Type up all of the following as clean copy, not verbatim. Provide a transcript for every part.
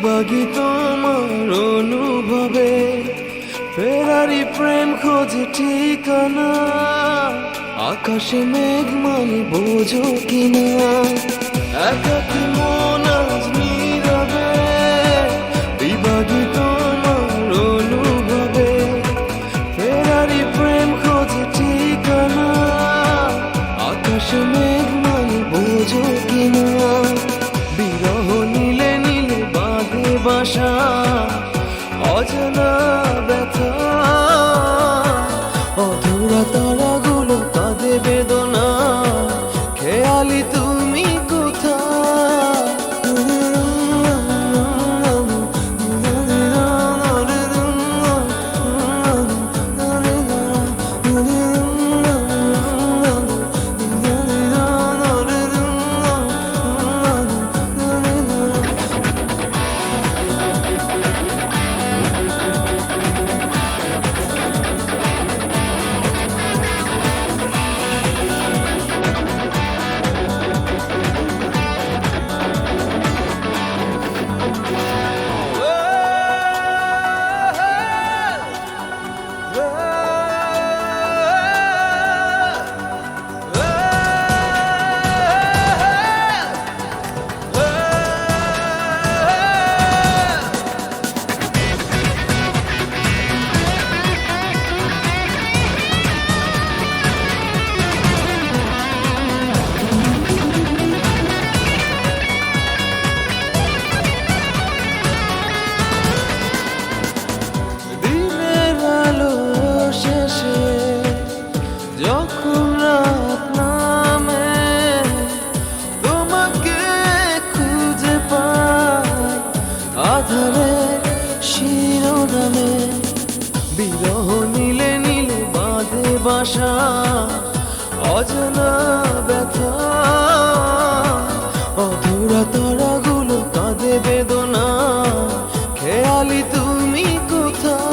বিভাগী তোমার অনুভবে, ফেরারি প্রেম খোঁজে ঠিকানা, আকাশে মেঘ মানে বোঝো কিনা, একাকী মন আজ নীরবে, বিভাগী তোমার অনুভবে, ফেরারি প্রেম খোঁজে ঠিকানা, আকাশে মেঘ মানে বোঝো কিনা, বিরহ নীলে নীলে বাঁধে বাসা, অজানা ব্যথা, অধুরা তারাগুলো কাঁদে বেদনা, খেয়ালি তুমি কোথায়? যখন রাত নামে তোমাকে খুঁজে পাই আধারের শিরোনামে, বিরহ নীলে নীলে বাঁধে বাসা, অজানা ব্যথা, অধুরা তারাগুলো কাঁদে বেদনা, খেয়ালি তুমি কোথায়?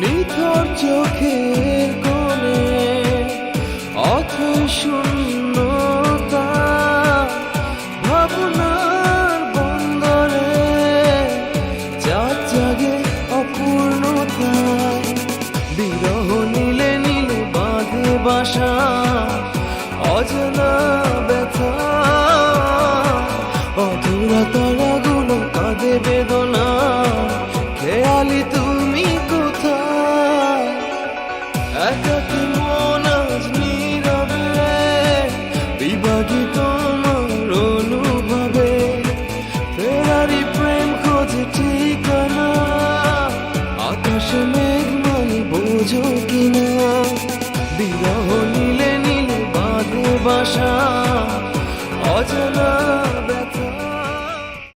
নিথর চোখের কোণে অথই শূন্যতা, ভাবনার বন্দরে চাঁদ জাগে অপূর্ণতায়, বিরহ নীলে নীলে বাঁধে বাসা, অজানা ব্যথা, অধুরা তারাগুলো কাঁদে বেদনা, খেয়ালি তুমি কোথায়? একাকী মন আজ নীরবে, বিভাগী তোমার অনুভবে, ফেরারি প্রেম খোঁজে ঠিকানা, আকাশে মেঘ মানে বোঝো কিনা, বিরহ নীলে নীলে বাঁধে বাসা,